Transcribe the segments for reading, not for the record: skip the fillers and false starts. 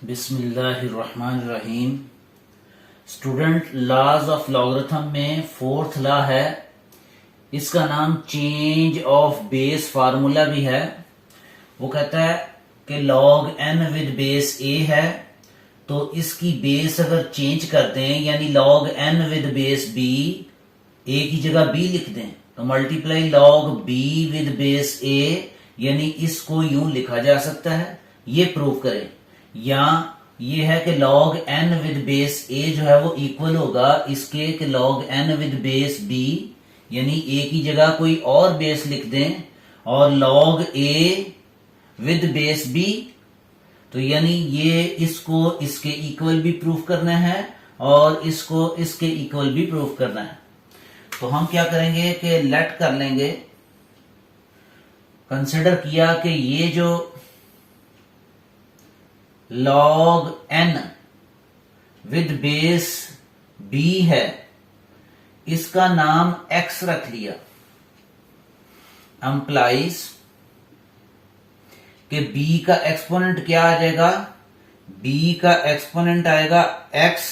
बिस्मिल्लाहिर्रहमानिर्रहीम। Student, laws of logarithm में fourth law है, इसका नाम चेंज ऑफ बेस फार्मूला भी है। वो कहता है कि log n with base a है तो इसकी बेस अगर चेंज कर दें यानी log n with base b, a की जगह बी लिख दें तो multiply log b with base a, यानी इसको यूं लिखा जा सकता है। ये प्रूव करें। या ये है कि log n with base a जो है वो इक्वल होगा इसके कि log n with base b, यानी a की जगह कोई और बेस लिख दें और log a with base b, तो यानी ये इसको इसके इक्वल भी प्रूफ करना है और इसको इसके इक्वल भी प्रूफ करना है। तो हम क्या करेंगे कि लेट कर लेंगे। कंसिडर किया कि ये जो log n with base b है इसका नाम x रख लिया, एम्प्लाइज कि b का एक्सपोनेंट क्या आ जाएगा, b का एक्सपोनेंट आएगा x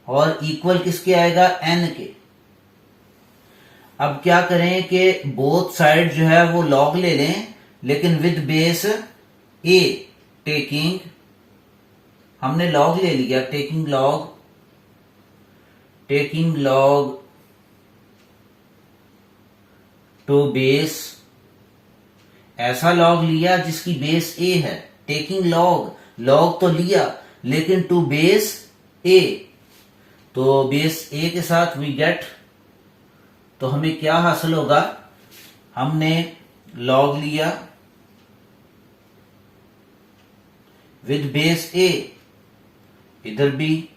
और इक्वल किसके आएगा, n के। अब क्या करें कि बोथ साइड जो है वो log ले लें लेकिन विद बेस a, टेकिंग हमने log ले लिया, टेकिंग log टू बेस, ऐसा log लिया जिसकी बेस a है। टेकिंग log तो लिया लेकिन टू बेस a, तो बेस a के साथ वी गेट, तो हमें क्या हासिल होगा, हमने log लिया विद बेस a, इधर भी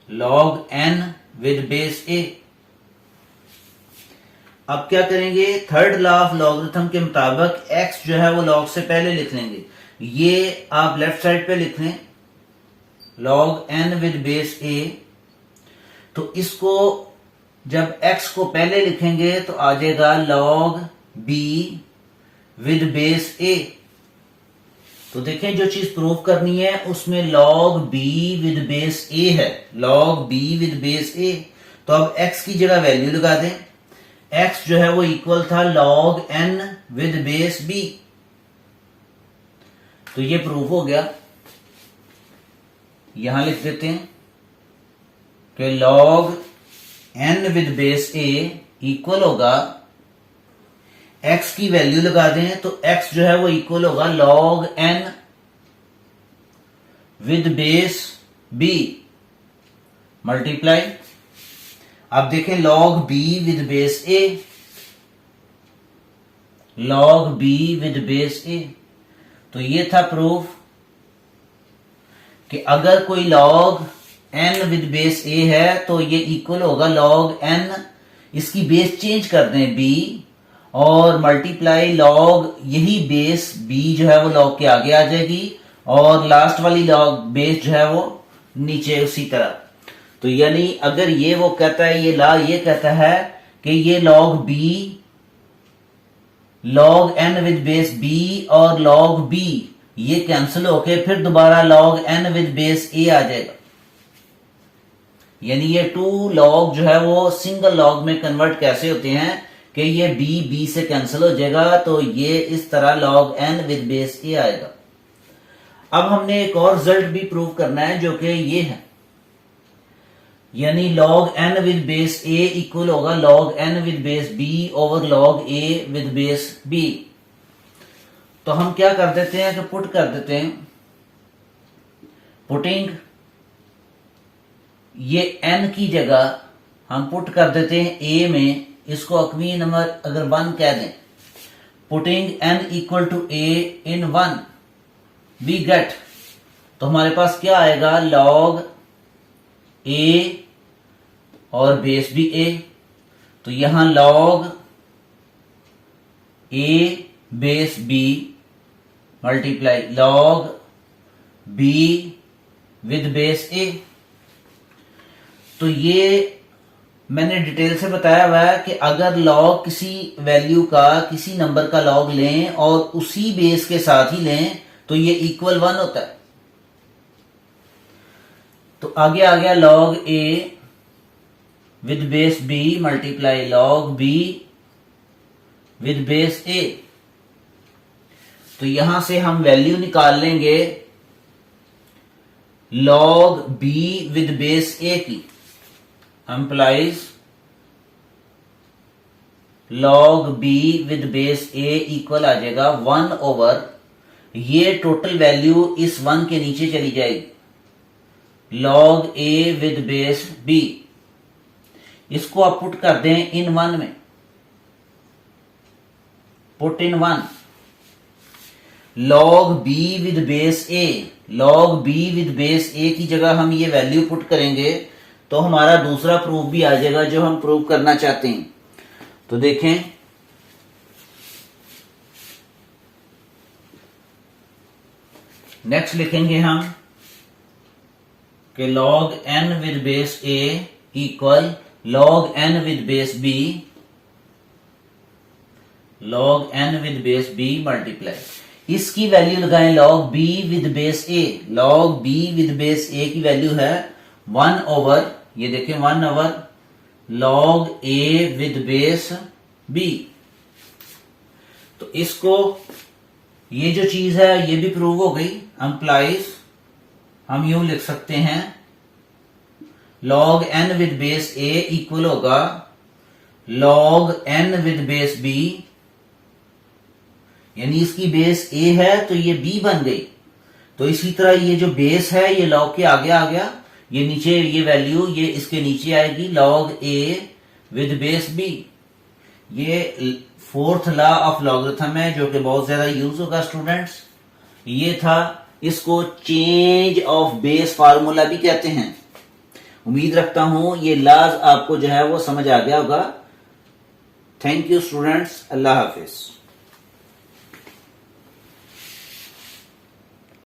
log n with base a। अब क्या करेंगे, थर्ड लॉ ऑफ लॉगरिथम के मुताबिक x जो है वो log से पहले लिख लेंगे। ये आप लेफ्ट साइड पे लिख लें log n with base a, तो इसको जब x को पहले लिखेंगे तो आ जाएगा log b with base a। तो देखें जो चीज प्रूव करनी है उसमें log b with base a है, log b with base a। तो अब x की जगह वैल्यू लगा दें, x जो है वो इक्वल था log n with base b, तो ये प्रूव हो गया। यहां लिख देते हैं कि log n with base a equal होगा, x की वैल्यू लगा दें तो x जो है वो इक्वल होगा log n with base b multiply, अब देखें log b with base a, log b with base a। तो ये था प्रूफ कि अगर कोई log n with base a है तो ये इक्वल होगा log n, इसकी बेस चेंज कर दें b और मल्टीप्लाई log यही बेस b जो है वो log के आगे आ जाएगी और लास्ट वाली log बेस जो है वो नीचे उसी तरह। तो यानी अगर ये वो कहता है, ये ला ये कहता है कि ये log b log n with base b और log b ये कैंसिल होके फिर दोबारा log n with base a आ जाएगा, यानी ये टू log जो है वो सिंगल log में कन्वर्ट कैसे होते हैं कि ये b से कैंसिल हो जाएगा, तो ये इस तरह log n with base a आएगा। अब हमने एक और रिजल्ट भी प्रूव करना है जो कि ये है, यानी log n with base a equal होगा log n with base b over log a with base b। तो हम क्या कर देते हैं कि पुट कर देते हैं, पुटिंग ये n की जगह हम पुट कर देते हैं a में, इसको अकवी नंबर अगर 1 कह दें, putting n equal to a in 1 we get, तो हमारे पास क्या आएगा log a और बेस भी a, तो यहां log a base b multiply log b with base a। तो ये मैंने डिटेल से बताया हुआ है कि अगर log किसी वैल्यू का किसी नंबर का log लें और उसी बेस के साथ ही लें तो ये इक्वल 1 होता है। तो आगे आ गया log a with base b multiply log b with base a। तो यहां से हम वैल्यू निकाल लेंगे log b with base a की, implies log b with base a equal आ जाएगा 1 ओवर, ये टोटल वैल्यू इस 1 के नीचे चली जाएगी, log a with base b। इसको आप पुट कर दें इन 1 में, put in 1, log b with base a, log b with base a की जगह हम ये वैल्यू पुट करेंगे तो हमारा दूसरा प्रूफ भी आ जाएगा जो हम प्रूव करना चाहते हैं। तो देखें, नेक्स्ट लिखेंगे हम कि log n with base a equal log n with base b, log n with base b multiply, इसकी वैल्यू लगाएं log b with base a, log b with base a की वैल्यू है 1 ओवर, ये देखें 1 over log a with base b। तो इसको, ये जो चीज है ये भी प्रूव हो गई, एम्प्लाइज हम यूं लिख सकते हैं log n with base a equal होगा log n with base b, यानी इसकी बेस a है तो ये b बन गई। तो इसी तरह ये जो बेस है ये log के आगे आ गया, ये नीचे ये वैल्यू ये इसके नीचे आएगी log a with base b। ये 4th लॉ ऑफ लॉगरिथम है जो कि बहुत ज्यादा यूज होगा स्टूडेंट्स। ये था, इसको चेंज ऑफ बेस फार्मूला भी कहते हैं। उम्मीद रखता हूं ये लॉज आपको जो है वो समझ आ गया होगा। Thank you students, Allah Hafiz.